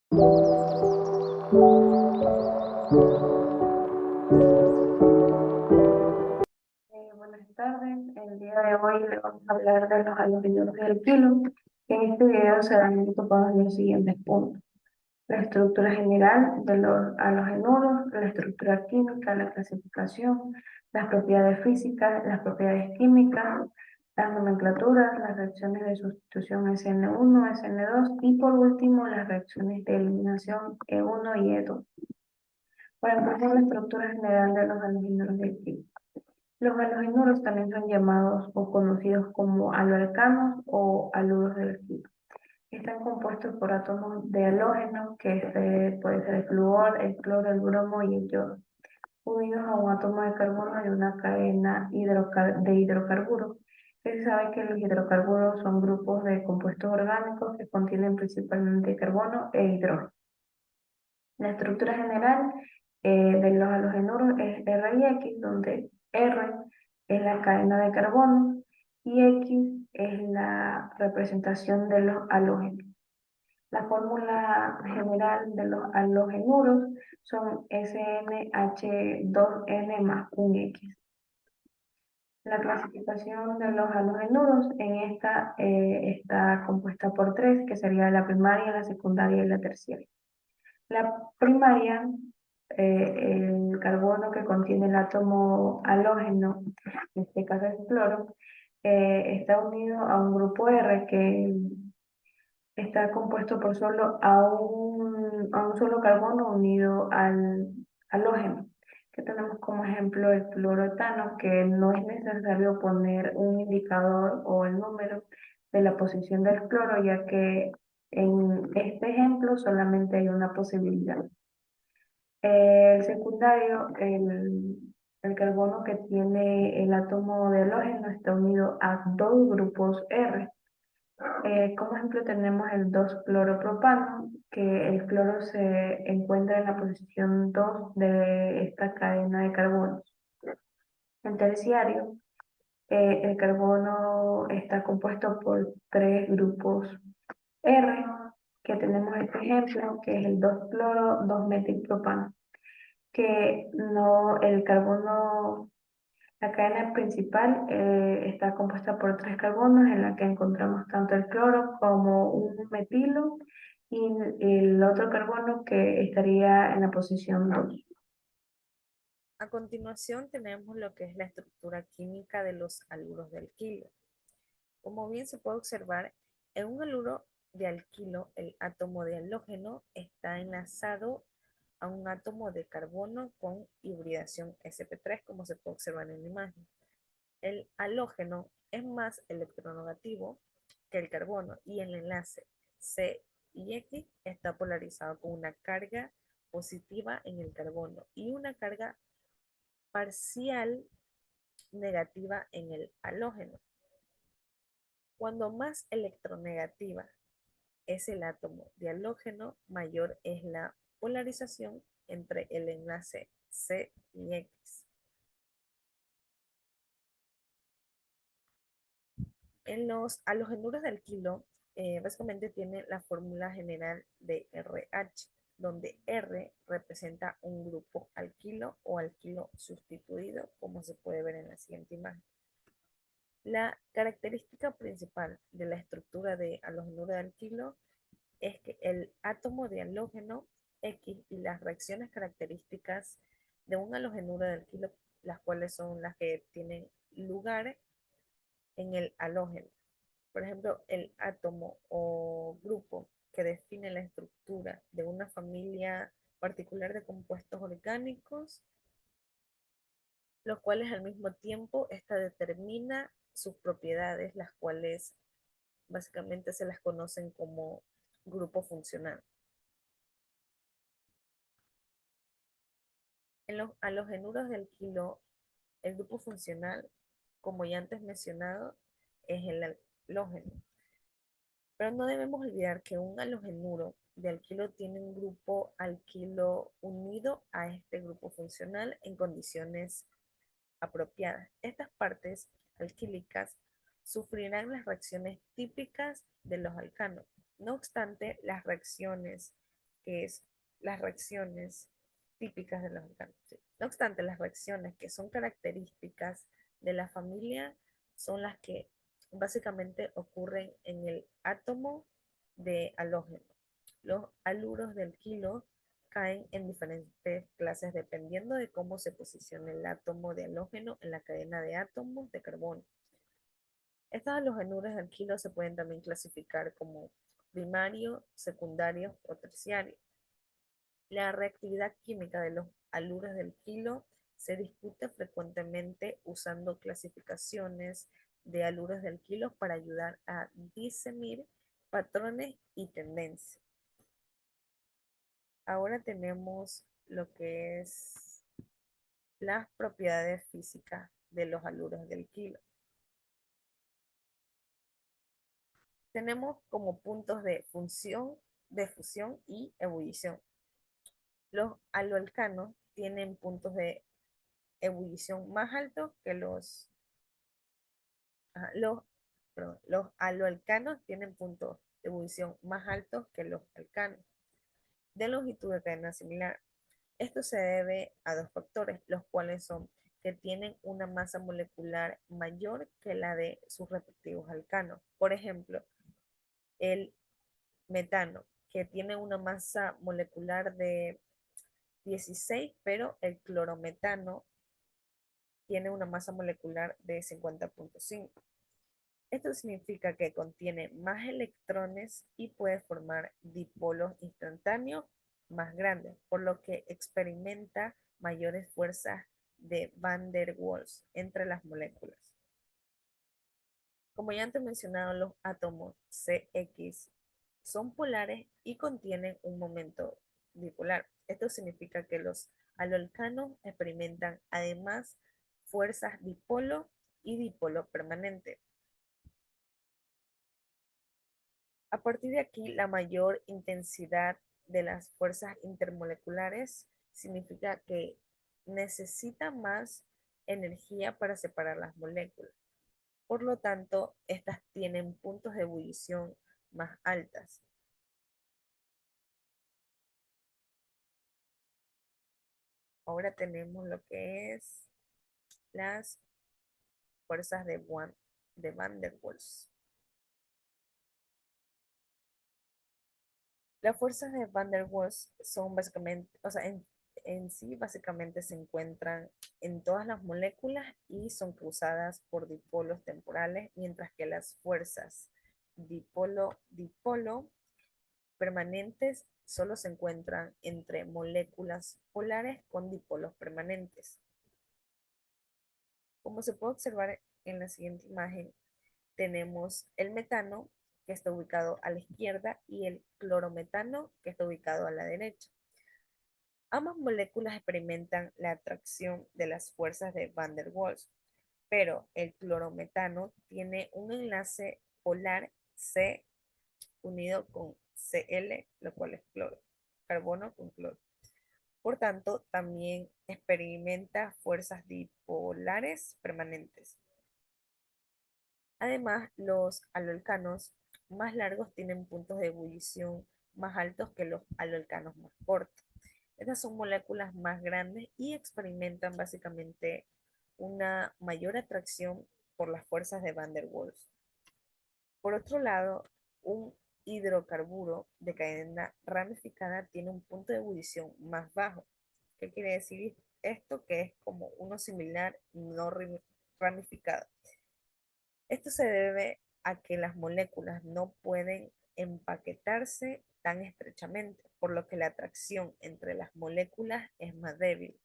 Buenas tardes, el día de hoy le vamos a hablar de los algoritmos de alquilo. En este video se dan ocupados los siguientes puntos: la estructura general de los halogenuros, la estructura química, la clasificación, las propiedades físicas, las propiedades químicas, las nomenclaturas, las reacciones de sustitución SN1, SN2 y por último las reacciones de eliminación E1 y E2. Para empezar, la estructura general de los halogenuros de alquilo. Los halogenuros también son llamados o conocidos como haloalcanos o haluros de alquilo. Están compuestos por átomos de halógeno, que puede ser el flúor, el cloro, el bromo y el yodo, unidos a un átomo de carbono y una cadena de hidrocarburos. Se sabe que los hidrocarburos son grupos de compuestos orgánicos que contienen principalmente carbono e hidrógeno. La estructura general de los halogenuros es R y X, donde R es la cadena de carbono y X es la representación de los halógenos. La fórmula general de los halogenuros son SNH2N más un X. La clasificación de los halogenuros en esta está compuesta por tres, que sería la primaria, la secundaria y la terciaria. La primaria, el carbono que contiene el átomo halógeno, en este caso es cloro, está unido a un grupo R que está compuesto por solo a un solo carbono unido al halógeno, que tenemos como ejemplo el fluoroetano, que no es necesario poner un indicador o el número de la posición del cloro, ya que en este ejemplo solamente hay una posibilidad. El secundario, el carbono que tiene el átomo de halógeno está unido a dos grupos R. Como ejemplo tenemos el 2-cloropropano, que el cloro se encuentra en la posición 2 de esta cadena de carbonos. En terciario, el carbono está compuesto por tres grupos R, que tenemos este ejemplo, que es el 2-cloro, 2-metilpropano, que no, el carbono, la cadena principal está compuesta por tres carbonos en la que encontramos tanto el cloro como un metilo y el otro carbono que estaría en la posición 2. A continuación tenemos lo que es la estructura química de los haluros de alquilo. Como bien se puede observar, en un haluro de alquilo, el átomo de halógeno está enlazado a un átomo de carbono con hibridación sp3, como se puede observar en la imagen. El halógeno es más electronegativo que el carbono y el enlace C y X está polarizado con una carga positiva en el carbono y una carga parcial negativa en el halógeno. Cuando más electronegativa es el átomo de halógeno, mayor es la polarización entre el enlace C y X. En los halogenuros de alquilo, básicamente tiene la fórmula general de RH, donde R representa un grupo alquilo o alquilo sustituido, como se puede ver en la siguiente imagen. La característica principal de la estructura de halogenuro de alquilo es que el átomo de halógeno X y las reacciones características de un halogenuro de alquilo, las cuales son las que tienen lugar en el halógeno. Por ejemplo, el átomo o grupo que define la estructura de una familia particular de compuestos orgánicos, los cuales al mismo tiempo esta determina sus propiedades, las cuales básicamente se las conocen como grupo funcional. En los halogenuros de alquilo, el grupo funcional, como ya antes mencionado, es el halógeno. Pero no debemos olvidar que un halogenuro de alquilo tiene un grupo alquilo unido a este grupo funcional en condiciones apropiadas. Estas partes alquílicas sufrirán las reacciones típicas de los alcanos. No obstante, las reacciones que es las reacciones típicas de los alcanos. ¿Sí? No obstante, las reacciones que son características de la familia son las que básicamente ocurren en el átomo de halógeno. Los haluros del kilo caen en diferentes clases dependiendo de cómo se posicione el átomo de halógeno en la cadena de átomos de carbono. Estos halogenuros del kilo se pueden también clasificar como primario, secundario o terciario. La reactividad química de los haluros del kilo se discute frecuentemente usando clasificaciones de haluros del kilo para ayudar a discernir patrones y tendencias. Ahora tenemos lo que es las propiedades físicas de los haluros del kilo. Tenemos como puntos de fusión y ebullición. Los aloalcanos tienen puntos de ebullición más altos que los aloalcanos tienen puntos de ebullición más altos que los alcanos, de longitud de cadena similar. Esto se debe a dos factores, los cuales son que tienen una masa molecular mayor que la de sus respectivos alcanos. Por ejemplo, el metano, que tiene una masa molecular de 16, pero el clorometano tiene una masa molecular de 50.5. Esto significa que contiene más electrones y puede formar dipolos instantáneos más grandes, por lo que experimenta mayores fuerzas de Van der Waals entre las moléculas. Como ya antes mencionado, los átomos CX son polares y contienen un momento dipolar. Esto significa que los aloalcanos experimentan además fuerzas dipolo y dipolo permanente. A partir de aquí, la mayor intensidad de las fuerzas intermoleculares significa que necesita más energía para separar las moléculas. Por lo tanto, estas tienen puntos de ebullición más altas. Ahora tenemos lo que es las fuerzas de Van der Waals. Las fuerzas de Van der Waals son básicamente, o sea, en sí básicamente se encuentran en todas las moléculas y son causadas por dipolos temporales, mientras que las fuerzas dipolo-dipolo permanentes solo se encuentran entre moléculas polares con dipolos permanentes. Como se puede observar en la siguiente imagen, tenemos el metano, que está ubicado a la izquierda, y el clorometano, que está ubicado a la derecha. Ambas moléculas experimentan la atracción de las fuerzas de Van der Waals, pero el clorometano tiene un enlace polar C unido con Cl, lo cual es cloro, carbono con cloro. Por tanto, también experimenta fuerzas dipolares permanentes. Además, los aloalcanos más largos tienen puntos de ebullición más altos que los aloalcanos más cortos. Estas son moléculas más grandes y experimentan básicamente una mayor atracción por las fuerzas de Van der Waals. Por otro lado, un hidrocarburo de cadena ramificada tiene un punto de ebullición más bajo. ¿Qué quiere decir esto? Que es como uno similar no ramificado. Esto se debe a que las moléculas no pueden empaquetarse tan estrechamente, por lo que la atracción entre las moléculas es más débil.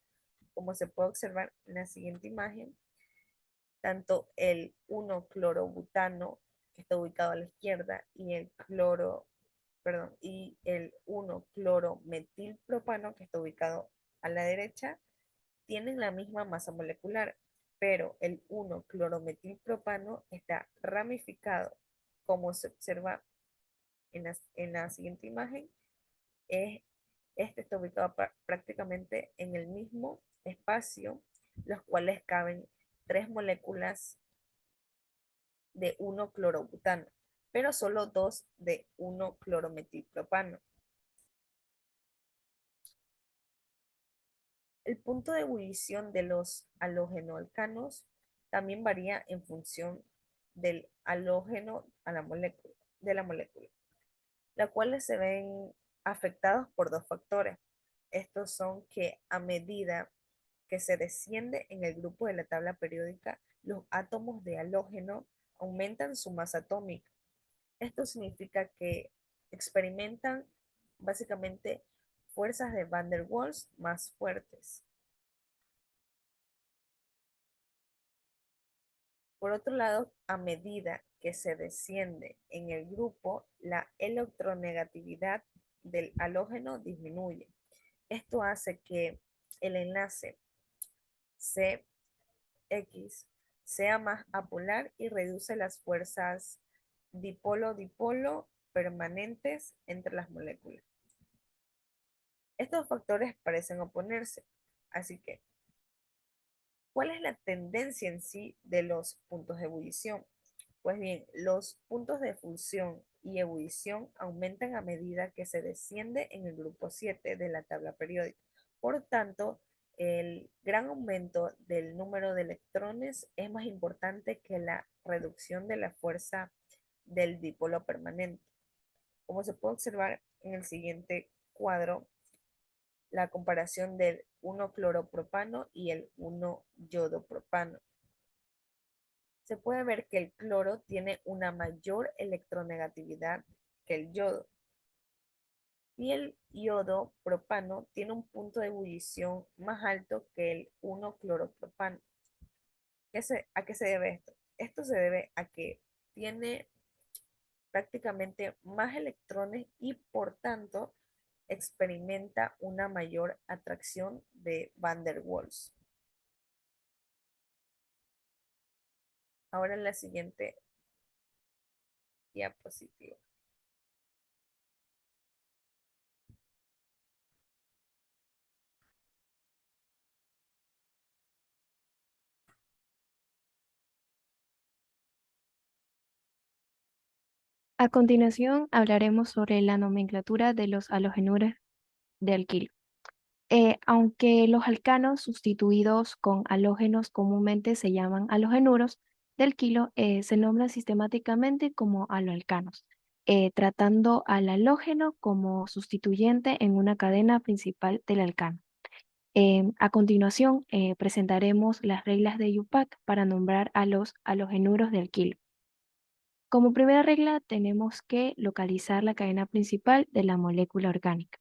Como se puede observar en la siguiente imagen, tanto el 1-clorobutano, que está ubicado a la izquierda, y el 1-clorometilpropano, que está ubicado a la derecha, tienen la misma masa molecular, pero el 1-clorometilpropano está ramificado. Como se observa en la siguiente imagen, este está ubicado prácticamente en el mismo espacio, los cuales caben 3 moléculas de 1-clorobutano, pero solo 2 de 1-clorometilpropano. El punto de ebullición de los halogenoalcanos también varía en función del halógeno a de la molécula, las cuales se ven afectados por dos factores. Estos son que a medida que se desciende en el grupo de la tabla periódica, los átomos de halógeno aumentan su masa atómica. Esto significa que experimentan básicamente fuerzas de Van der Waals más fuertes. Por otro lado, a medida que se desciende en el grupo, la electronegatividad del halógeno disminuye. Esto hace que el enlace CX sea más apolar y reduce las fuerzas dipolo-dipolo permanentes entre las moléculas. Estos factores parecen oponerse, así que, ¿cuál es la tendencia en sí de los puntos de ebullición? Pues bien, los puntos de fusión y ebullición aumentan a medida que se desciende en el grupo 7 de la tabla periódica. Por tanto, el gran aumento del número de electrones es más importante que la reducción de la fuerza del dipolo permanente. Como se puede observar en el siguiente cuadro, la comparación del 1-cloropropano y el 1-yodopropano. Se puede ver que el cloro tiene una mayor electronegatividad que el yodo. Y el yodo propano tiene un punto de ebullición más alto que el 1-cloropropano. ¿A qué se debe esto? Esto se debe a que tiene prácticamente más electrones y por tanto experimenta una mayor atracción de Van der Waals. Ahora en la siguiente diapositiva. A continuación hablaremos sobre la nomenclatura de los halogenuros de alquilo. Aunque los alcanos sustituidos con halógenos comúnmente se llaman halogenuros de alquilo, se nombran sistemáticamente como haloalcanos, tratando al halógeno como sustituyente en una cadena principal del alcano. A continuación, presentaremos las reglas de IUPAC para nombrar a los halogenuros de alquilo. Como primera regla, tenemos que localizar la cadena principal de la molécula orgánica.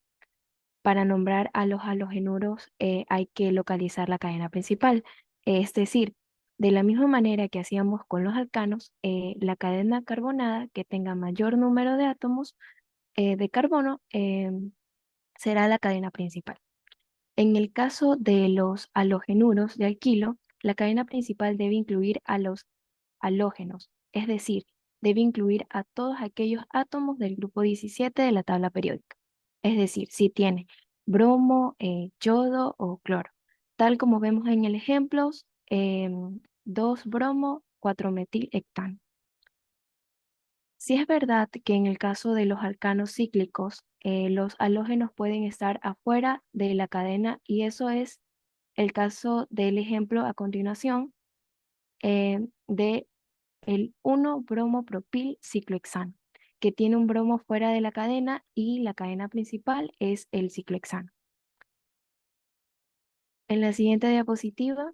Para nombrar a los halogenuros hay que localizar la cadena principal, es decir, de la misma manera que hacíamos con los alcanos, la cadena carbonada que tenga mayor número de átomos de carbono será la cadena principal. En el caso de los halogenuros de alquilo, la cadena principal debe incluir a los halógenos, es decir, debe incluir a todos aquellos átomos del grupo 17 de la tabla periódica. Es decir, si tiene bromo, yodo o cloro. Tal como vemos en el ejemplo, 2 bromo, 4 metilhectano. Si es verdad que en el caso de los alcanos cíclicos, los halógenos pueden estar afuera de la cadena y eso es el caso del ejemplo a continuación de el 1-bromopropil ciclohexano, que tiene un bromo fuera de la cadena y la cadena principal es el ciclohexano. En la siguiente diapositiva,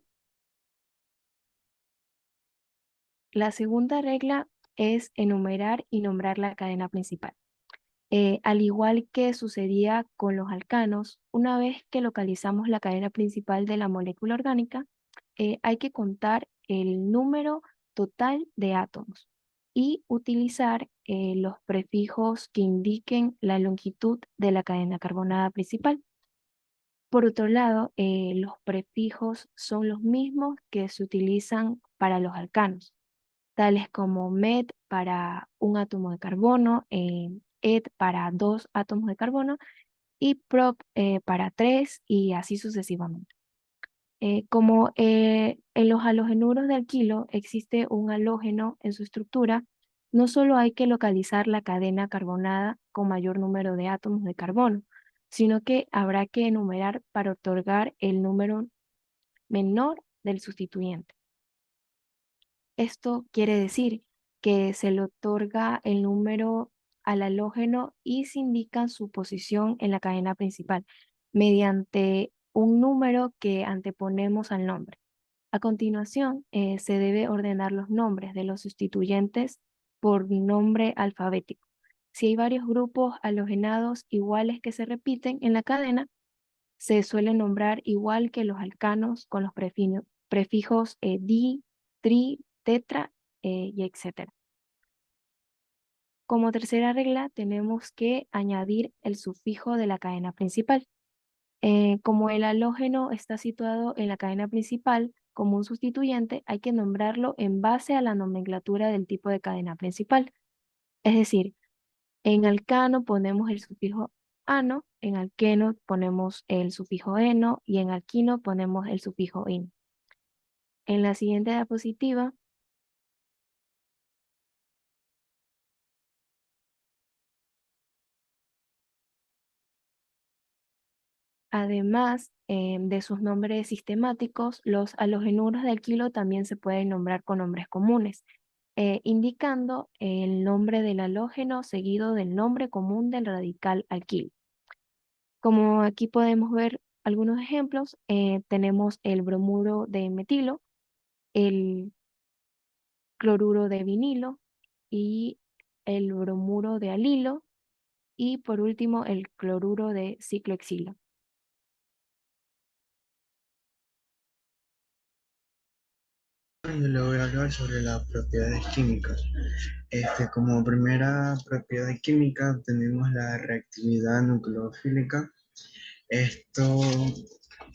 la segunda regla es enumerar y nombrar la cadena principal. Al igual que sucedía con los alcanos, una vez que localizamos la cadena principal de la molécula orgánica, hay que contar el número total de átomos y utilizar los prefijos que indiquen la longitud de la cadena carbonada principal. Por otro lado, los prefijos son los mismos que se utilizan para los alcanos, tales como met para un átomo de carbono, et para 2 átomos de carbono y prop para 3 y así sucesivamente. Como en los halogenuros de alquilo existe un halógeno en su estructura, no solo hay que localizar la cadena carbonada con mayor número de átomos de carbono, sino que habrá que enumerar para otorgar el número menor del sustituyente. Esto quiere decir que se le otorga el número al halógeno y se indica su posición en la cadena principal mediante un número que anteponemos al nombre. A continuación, se debe ordenar los nombres de los sustituyentes por nombre alfabético. Si hay varios grupos halogenados iguales que se repiten en la cadena, se suelen nombrar igual que los alcanos con los prefijos di, tri, tetra y etcétera. Como tercera regla, tenemos que añadir el sufijo de la cadena principal. Como el halógeno está situado en la cadena principal como un sustituyente, hay que nombrarlo en base a la nomenclatura del tipo de cadena principal. Es decir, en alcano ponemos el sufijo ano, en alqueno ponemos el sufijo eno y en alquino ponemos el sufijo in. En la siguiente diapositiva, además de sus nombres sistemáticos, los halogenuros de alquilo también se pueden nombrar con nombres comunes, indicando el nombre del halógeno seguido del nombre común del radical alquilo. Como aquí podemos ver algunos ejemplos, tenemos el bromuro de metilo, el cloruro de vinilo y el bromuro de alilo y por último el cloruro de ciclohexilo. Yo le voy a hablar sobre las propiedades químicas. Como primera propiedad química tenemos la reactividad nucleofílica. Esto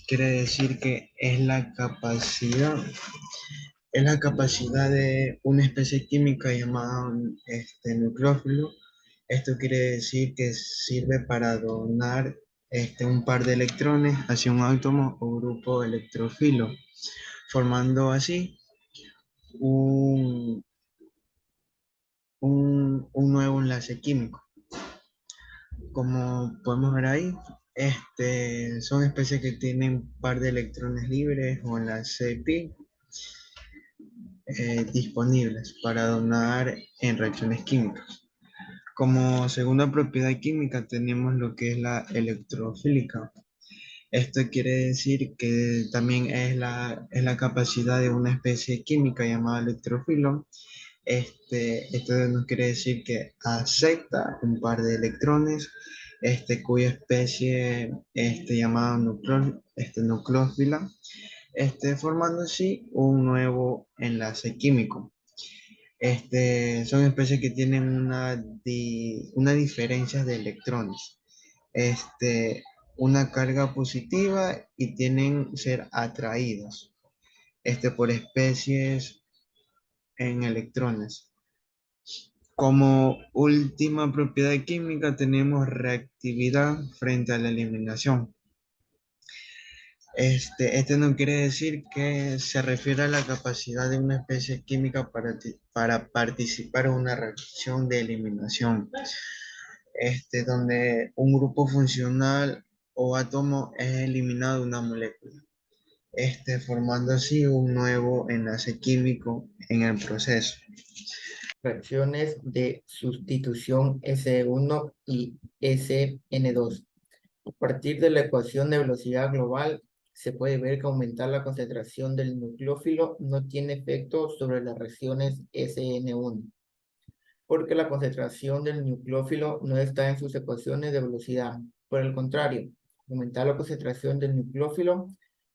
quiere decir que es la capacidad de una especie química llamada nucleófilo. Esto quiere decir que sirve para donar un par de electrones hacia un átomo o grupo electrofilo, formando así un, un nuevo enlace químico. Como podemos ver ahí, son especies que tienen par de electrones libres o enlace pi disponibles para donar en reacciones químicas. Como segunda propiedad química tenemos lo que es la electrofílica. Esto quiere decir que también es la capacidad de una especie química llamada electrofilo. Esto nos quiere decir que acepta un par de electrones, cuya especie llamada nucleófila, formando así un nuevo enlace químico. Son especies que tienen una diferencia de electrones, una carga positiva y tienen ser atraídos por especies en electrones. Como última propiedad química tenemos reactividad frente a la eliminación. No quiere decir que se refiere a la capacidad de una especie química para participar en una reacción de eliminación, donde un grupo funcional o átomo es eliminado de una molécula, formando así un nuevo enlace químico en el proceso. Reacciones de sustitución S1 y SN2. A partir de la ecuación de velocidad global, se puede ver que aumentar la concentración del nucleófilo no tiene efecto sobre las reacciones SN1, porque la concentración del nucleófilo no está en sus ecuaciones de velocidad. Por el contrario, aumentar la concentración del nucleófilo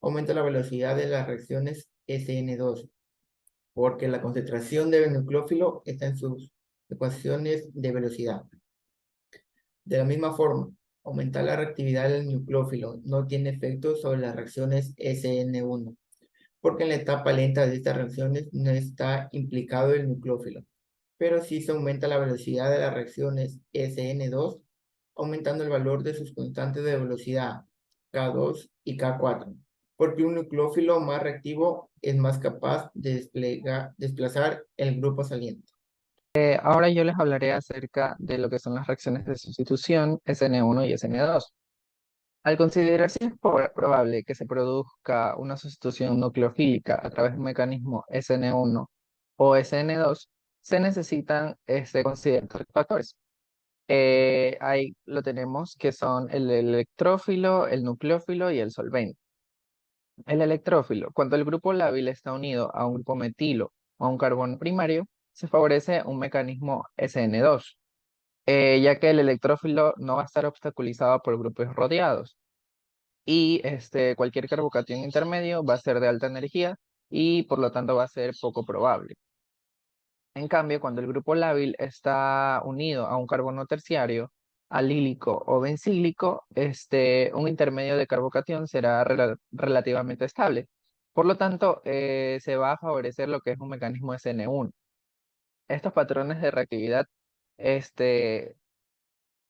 aumenta la velocidad de las reacciones SN2, porque la concentración del nucleófilo está en sus ecuaciones de velocidad. De la misma forma, aumentar la reactividad del nucleófilo no tiene efecto sobre las reacciones SN1, porque en la etapa lenta de estas reacciones no está implicado el nucleófilo, pero sí se aumenta la velocidad de las reacciones SN2, aumentando el valor de sus constantes de velocidad K2 y K4, porque un nucleófilo más reactivo es más capaz de desplazar el grupo saliente. Ahora yo les hablaré acerca de lo que son las reacciones de sustitución SN1 y SN2. Al considerarse probable que se produzca una sustitución nucleofílica a través de un mecanismo SN1 o SN2, se necesitan considerar tres factores. Ahí lo tenemos que son el electrófilo, el nucleófilo y el solvente. El electrófilo, cuando el grupo lábil está unido a un grupo metilo o a un carbono primario, se favorece un mecanismo SN2, ya que el electrófilo no va a estar obstaculizado por grupos rodeados y cualquier carbocatión intermedio va a ser de alta energía y por lo tanto va a ser poco probable. En cambio, cuando el grupo lábil está unido a un carbono terciario, alílico o bencílico, un intermedio de carbocatión será relativamente estable. Por lo tanto, se va a favorecer lo que es un mecanismo SN1. Estos patrones de reactividad este,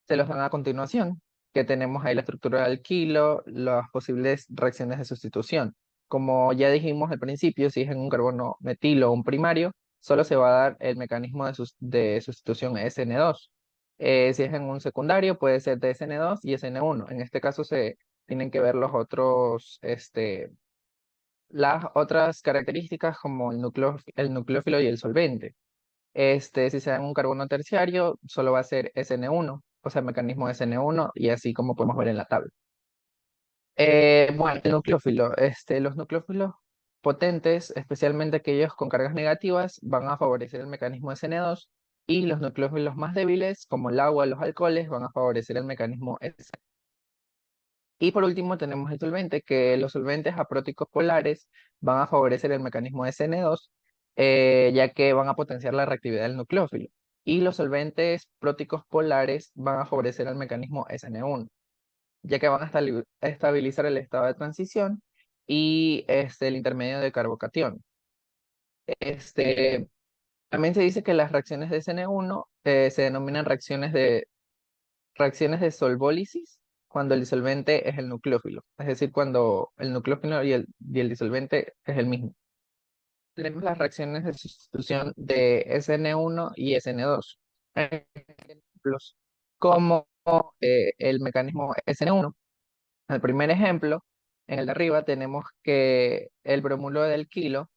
se los dan a continuación, que tenemos ahí la estructura del alquilo, las posibles reacciones de sustitución. Como ya dijimos al principio, si es en un carbono metilo o un primario, solo se va a dar el mecanismo de sustitución SN2. Si es en un secundario, puede ser de SN2 y SN1. En este caso se tienen que ver los otros, las otras características como el nucleófilo y el solvente. Si se da en un carbono terciario, solo va a ser SN1, o sea, mecanismo SN1, y así como podemos ver en la tabla. Bueno, el nucleófilo. Los nucleófilos potentes, especialmente aquellos con cargas negativas, van a favorecer el mecanismo SN2, y los nucleófilos más débiles, como el agua, los alcoholes, van a favorecer el mecanismo SN2. Y por último tenemos el solvente, que los solventes apróticos polares van a favorecer el mecanismo SN2, ya que van a potenciar la reactividad del nucleófilo. Y los solventes próticos polares van a favorecer el mecanismo SN1, ya que van a estabilizar el estado de transición y el intermedio de carbocatión. Este, También se dice que las reacciones de SN1 se denominan reacciones de solvólisis cuando el disolvente es el nucleófilo, es decir, cuando el nucleófilo y el disolvente es el mismo. Tenemos las reacciones de sustitución de SN1 y SN2. Ejemplos como el mecanismo SN1. El primer ejemplo, en el de arriba, tenemos que el bromuro del kilo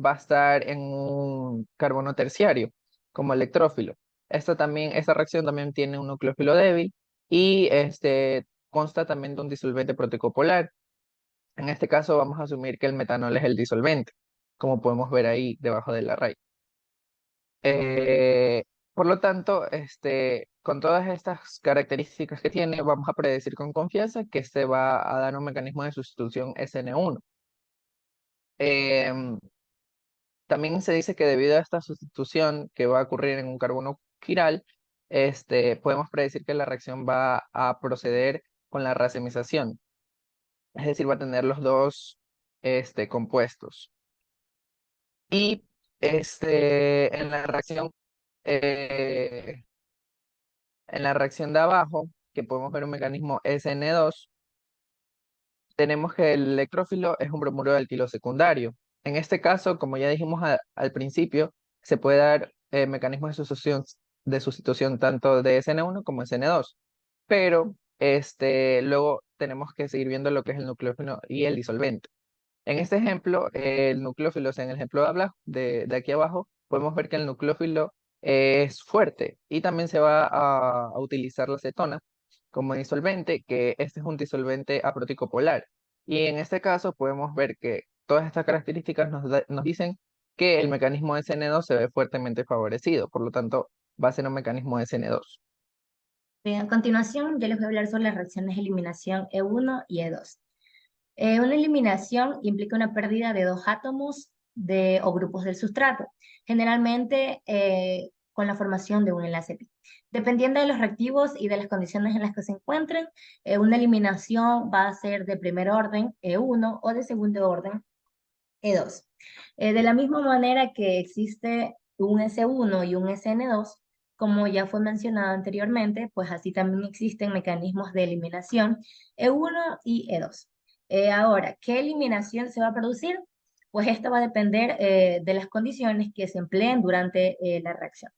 va a estar en un carbono terciario como electrófilo. Esta reacción también tiene un nucleófilo débil y consta también de un disolvente protocopolar. En este caso vamos a asumir que el metanol es el disolvente, como podemos ver ahí debajo de la raya. Eh, por lo tanto, con todas estas características que tiene, vamos a predecir con confianza que este va a dar un mecanismo de sustitución SN1. Em, También se dice que debido a esta sustitución que va a ocurrir en un carbono quiral, podemos predecir que la reacción va a proceder con la racemización, es decir, va a tener los dos compuestos. Y en eh, la reacción de abajo, que podemos ver un mecanismo SN2, tenemos que el electrófilo es un bromuro de alquilo secundario. En este caso, como ya dijimos al principio, se puede dar mecanismos de sustitución tanto de SN1 como SN2, pero luego tenemos que seguir viendo lo que es el nucleófilo y el disolvente. En este ejemplo, el nucleófilo, o sea, en el ejemplo de aquí abajo, podemos ver que el nucleófilo es fuerte y también se va a utilizar la acetona como disolvente, que este es un disolvente aprótico polar. Y en este caso podemos ver que todas estas características nos dicen que el mecanismo SN2 se ve fuertemente favorecido, por lo tanto va a ser un mecanismo SN2. Bien, a continuación, yo les voy a hablar sobre las reacciones de eliminación E1 y E2. Una eliminación implica una pérdida de dos átomos o grupos del sustrato, generalmente con la formación de un enlace pi. Dependiendo de los reactivos y de las condiciones en las que se encuentren, una eliminación va a ser de primer orden, E1, o de segundo orden, E2. De la misma manera que existe un S1 y un SN2, como ya fue mencionado anteriormente, pues así también existen mecanismos de eliminación E1 y E2. Ahora, ¿qué eliminación se va a producir? Pues esto va a depender de las condiciones que se empleen durante la reacción.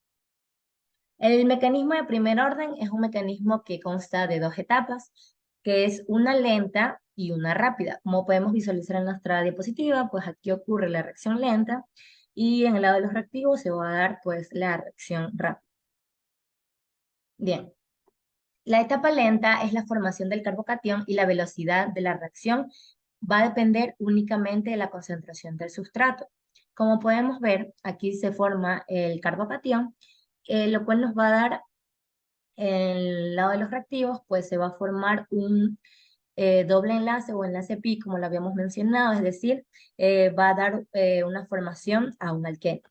El mecanismo de primer orden es un mecanismo que consta de dos etapas, que es una lenta y una rápida. Como podemos visualizar en nuestra diapositiva, pues aquí ocurre la reacción lenta y en el lado de los reactivos se va a dar pues la reacción rápida. Bien. La etapa lenta es la formación del carbocatión y la velocidad de la reacción va a depender únicamente de la concentración del sustrato. Como podemos ver, aquí se forma el carbocatión, lo cual nos va a dar, en el lado de los reactivos, pues se va a formar un doble enlace o enlace pi, como lo habíamos mencionado, es decir, va a dar una formación a un alqueno.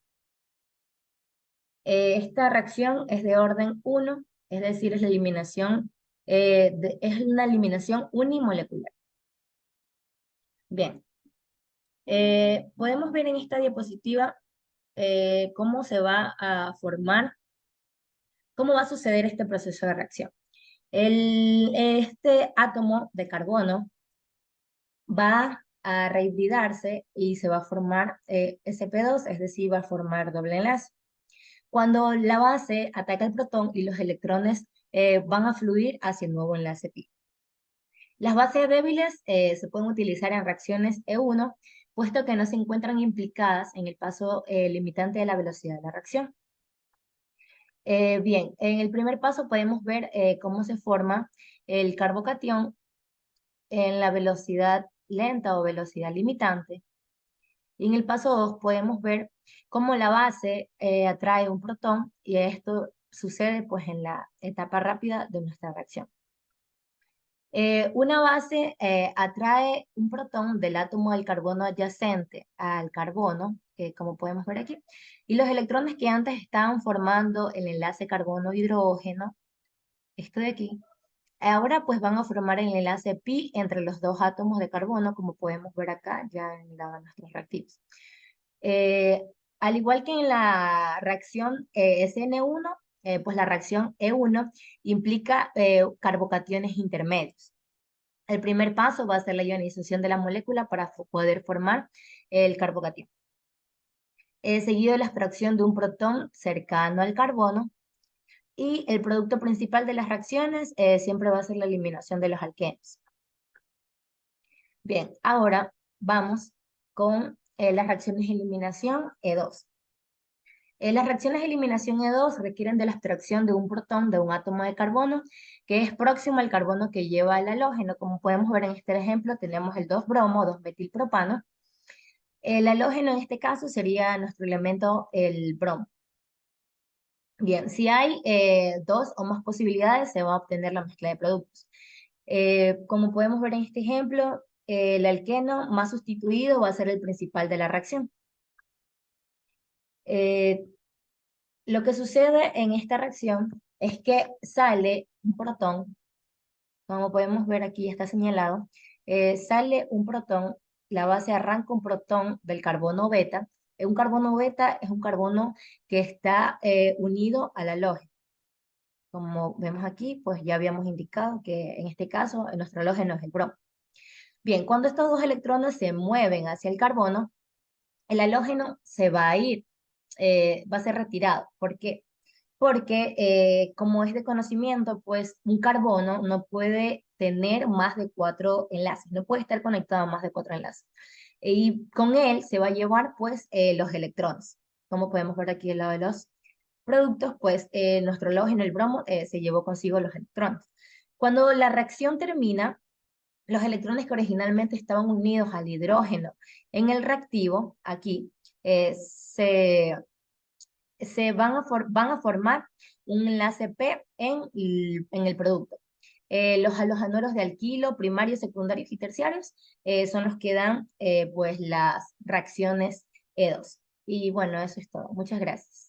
Esta reacción es de orden 1, es decir, es la eliminación, es una eliminación unimolecular. Bien, podemos ver en esta diapositiva cómo se va a formar, cómo va a suceder este proceso de reacción. Este átomo de carbono va a rehibridarse y se va a formar sp2, es decir, va a formar doble enlace. Cuando la base ataca el protón y los electrones van a fluir hacia el nuevo enlace pi. Las bases débiles se pueden utilizar en reacciones E1, puesto que no se encuentran implicadas en el paso limitante de la velocidad de la reacción. Bien, en el primer paso podemos ver cómo se forma el carbocatión en la velocidad lenta o velocidad limitante. Y en el paso 2 podemos ver cómo la base atrae un protón y esto sucede pues en la etapa rápida de nuestra reacción. Una base atrae un protón del átomo del carbono adyacente al carbono, como podemos ver aquí, y los electrones que antes estaban formando el enlace carbono-hidrógeno, esto de aquí, ahora pues van a formar el enlace pi entre los dos átomos de carbono, como podemos ver acá ya en nuestros reactivos. Al igual que en la reacción SN1, pues la reacción E1 implica carbocationes intermedios. El primer paso va a ser la ionización de la molécula para poder formar el carbocatión. Seguido de la extracción de un protón cercano al carbono. Y el producto principal de las reacciones siempre va a ser la eliminación de los alquenos. Bien, ahora vamos con las reacciones de eliminación E2. Las reacciones de eliminación E2 requieren de la extracción de un protón de un átomo de carbono que es próximo al carbono que lleva el halógeno. Como podemos ver en este ejemplo, tenemos el 2-bromo, 2-metilpropano. El halógeno en este caso sería nuestro elemento, el bromo. Bien, si hay dos o más posibilidades, se va a obtener la mezcla de productos. Como podemos ver en este ejemplo, el alqueno más sustituido va a ser el principal de la reacción. Lo que sucede en esta reacción es que sale un protón, como podemos ver aquí está señalado, sale un protón, la base arranca un protón del carbono beta. Un carbono beta es un carbono que está unido al halógeno. Como vemos aquí, pues ya habíamos indicado que en este caso nuestro halógeno es el bromo. Bien, cuando estos dos electrones se mueven hacia el carbono, el halógeno se va a ir, va a ser retirado. ¿Por qué? Porque como es de conocimiento, pues un carbono no puede tener más de 4 enlaces, no puede estar conectado a más de 4 enlaces. Y con él se va a llevar pues los electrones. Como podemos ver aquí al lado de los productos, pues nuestro halógeno, el bromo, se llevó consigo los electrones. Cuando la reacción termina, los electrones que originalmente estaban unidos al hidrógeno en el reactivo, aquí, se van a formar un enlace P en el producto. Los halogenoros de alquilo, primarios, secundarios y terciarios, son los que dan pues las reacciones E2. Y bueno, eso es todo. Muchas gracias.